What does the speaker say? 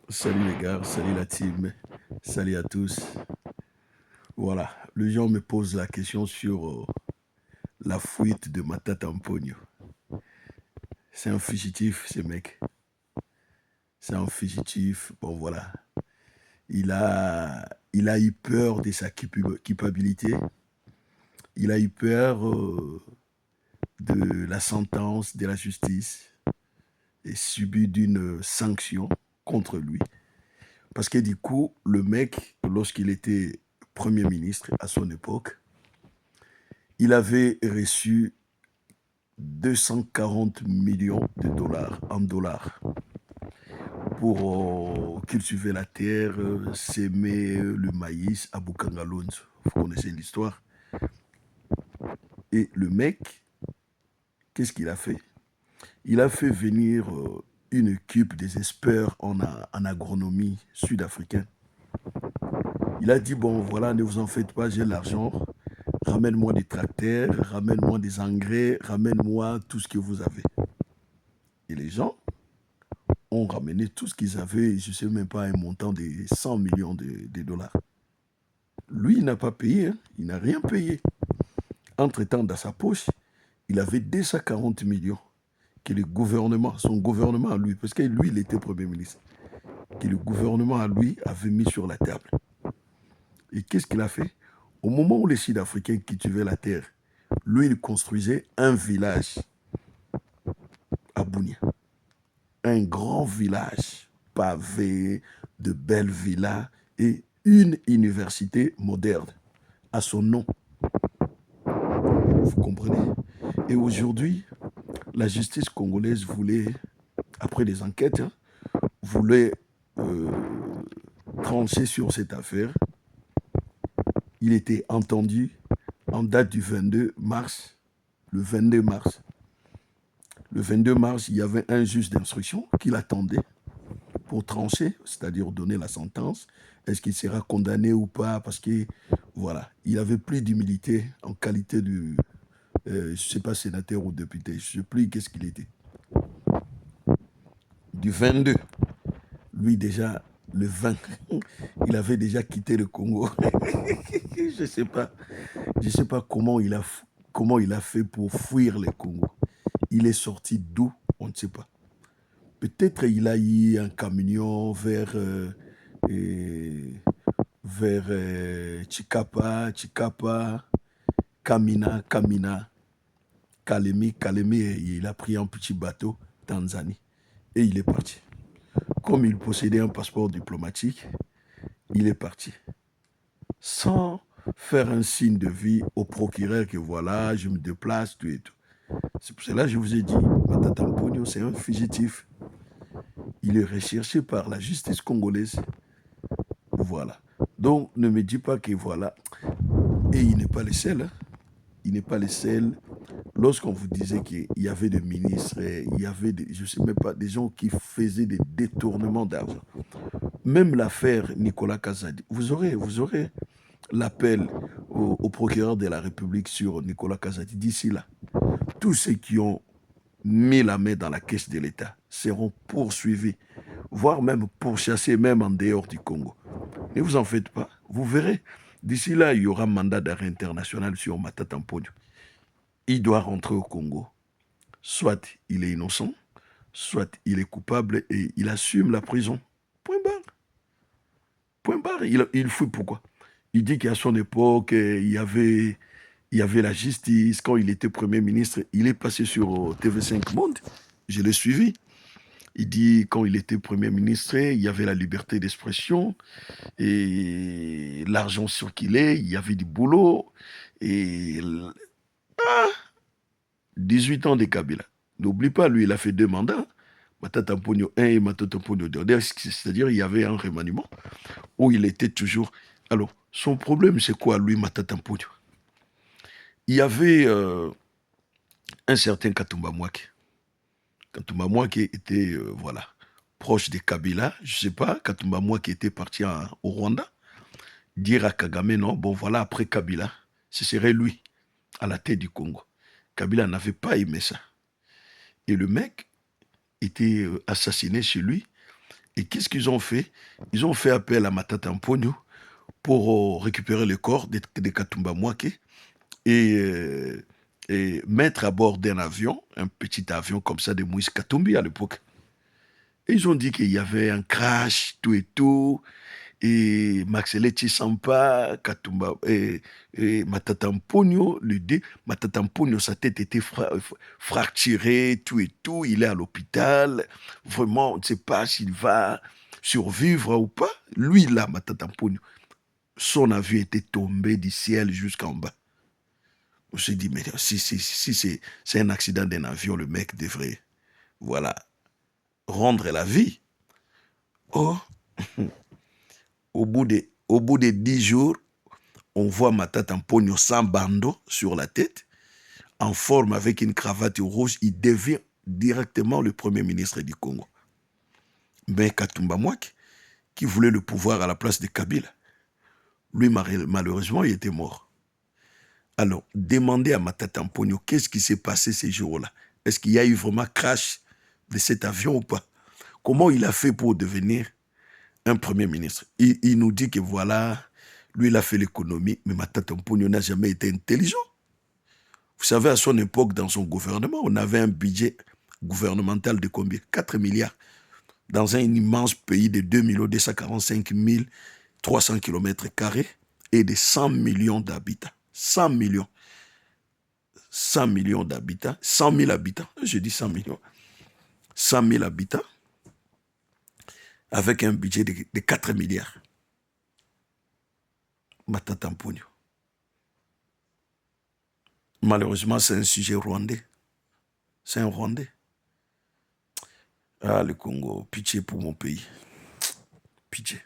Salut les gars, salut la team, salut à tous. Voilà, les gens me posent la question sur la fuite de Matata Amponio. C'est un fugitif, ce mec. C'est un fugitif. Bon, voilà. Il a eu peur de sa culpabilité. Il a eu peur de la sentence de la justice et subi d'une sanction contre lui. Parce que du coup, le mec, lorsqu'il était Premier ministre à son époque, il avait reçu 240 millions de dollars en dollars pour cultiver la terre, s'aimer le maïs à Bukangalonzo. Vous connaissez l'histoire. Et le mec, qu'est-ce qu'il a fait? Il a fait venir une équipe des experts en agronomie sud-africaine. Il a dit, bon, voilà, ne vous en faites pas, j'ai l'argent. Ramène-moi des tracteurs, ramène-moi des engrais, ramène-moi tout ce que vous avez. Et les gens ont ramené tout ce qu'ils avaient, je ne sais même pas, un montant de 100 millions de dollars. Lui, il n'a pas payé, hein, il n'a rien payé. Entre-temps, dans sa poche, il avait 240 millions que le gouvernement, son gouvernement à lui, parce que lui, il était Premier ministre, que le gouvernement à lui avait mis sur la table. Et qu'est-ce qu'il a fait? Au moment où les Sud-Africains cultivaient la terre, lui, il construisait un village à Bounia. Un grand village pavé, de belles villas et une université moderne à son nom. Vous comprenez? Et aujourd'hui, la justice congolaise voulait, après des enquêtes, voulait euh, trancher sur cette affaire. Il était entendu en date du 22 mars. Le 22 mars. Le 22 mars, il y avait un juge d'instruction qui l'attendait pour trancher, c'est-à-dire donner la sentence. Est-ce qu'il sera condamné ou pas? Parce que, voilà, il avait plus d'humilité en qualité de, je ne sais pas, sénateur ou député. Je ne sais plus qu'est-ce qu'il était. Du 22, lui déjà, le 20, il avait déjà quitté le Congo. Je ne sais pas, je sais pas comment il a fait pour fuir le Congo. Il est sorti d'où? On ne sait pas. Peut-être il a eu un camion et vers Chikapa, Kamina, Kalemi, il a pris un petit bateau, Tanzanie, et il est parti. Comme il possédait un passeport diplomatique, il est parti. Sans faire un signe de vie au procureur que voilà, je me déplace, tout et tout. C'est pour cela que je vous ai dit, Matata Mponyo, c'est un fugitif. Il est recherché par la justice congolaise. Voilà. Donc, ne me dis pas que voilà. Et il n'est pas le seul. Hein. Il n'est pas le seul. Lorsqu'on vous disait qu'il y avait des ministres, il y avait, je ne sais même pas, des gens qui faisaient des détournements d'argent. Même l'affaire Nicolas Kazadi, vous aurez l'appel au procureur de la République sur Nicolas Kazadi d'ici là. Tous ceux qui ont mis la main dans la caisse de l'État seront poursuivis, voire même pourchassés, même en dehors du Congo. Ne vous en faites pas, vous verrez. D'ici là, il y aura un mandat d'arrêt international sur Matata Mponyo. Il doit rentrer au Congo. Soit il est innocent, soit il est coupable et il assume la prison. Point barre. Point barre. Il fouille pourquoi? Il dit qu'à son époque, il y avait la justice. Quand il était Premier ministre, il est passé sur TV5 Monde. Je l'ai suivi. Il dit quand il était Premier ministre, il y avait la liberté d'expression et l'argent circulait, il y avait du boulot. Et 18 ans de Kabila. N'oublie pas, lui, il a fait 2 mandats. Matata Mponyo 1 et Matata Mponyo 2. C'est-à-dire il y avait un remaniement où il était toujours... Alors, son problème, c'est quoi, lui, Matata Mponyo? Il y avait un certain Katumba Mwake. Katumba Mwake était, voilà, proche de Kabila. Je ne sais pas, Katumba Mwake était parti au Rwanda. Dire à Kagame, non, bon, voilà, après Kabila, ce serait lui, à la tête du Congo. Kabila n'avait pas aimé ça. Et le mec était assassiné chez lui. Et qu'est-ce qu'ils ont fait? Ils ont fait appel à Matata Mponyo pour récupérer le corps de Katumba Mwake et mettre à bord d'un avion, un petit avion comme ça de Moïse Katumbi à l'époque. Et ils ont dit qu'il y avait un crash, tout et tout. Et Maxeletti Sampa, Katumba, et Matata Mponyo, Matata Mponyo, sa tête était fracturée, tout et tout. Il est à l'hôpital. Vraiment, on ne sait pas s'il va survivre ou pas. Lui, là, Matata Mponyo, son avion était tombé du ciel jusqu'en bas. On s'est dit, mais si c'est un accident d'un avion, le mec devrait, voilà, rendre la vie. Or, au bout de 10 jours, on voit Matata Mponyo sans bandeau sur la tête, en forme avec une cravate rouge. Il devient directement le premier ministre du Congo. Mais Katumba Mwake, qui voulait le pouvoir à la place de Kabila, lui, malheureusement, il était mort. Alors, demandez à Matata Mponyo qu'est-ce qui s'est passé ces jours-là. Est-ce qu'il y a eu vraiment crash de cet avion ou pas? Comment il a fait pour devenir un premier ministre? Il nous dit que voilà, lui, il a fait l'économie, mais Matata Mponyo n'a jamais été intelligent. Vous savez, à son époque, dans son gouvernement, on avait un budget gouvernemental de combien? 4 milliards. Dans un immense pays de 2 245 300 km² et de 100 millions d'habitants. 100 millions. 100 millions d'habitants. 100 000 habitants. Je dis 100 millions. 100 000 habitants avec un budget de 4 milliards. Matata Mponyo. Malheureusement, c'est un sujet rwandais. C'est un Rwandais. Ah, le Congo, pitié pour mon pays. Pitié.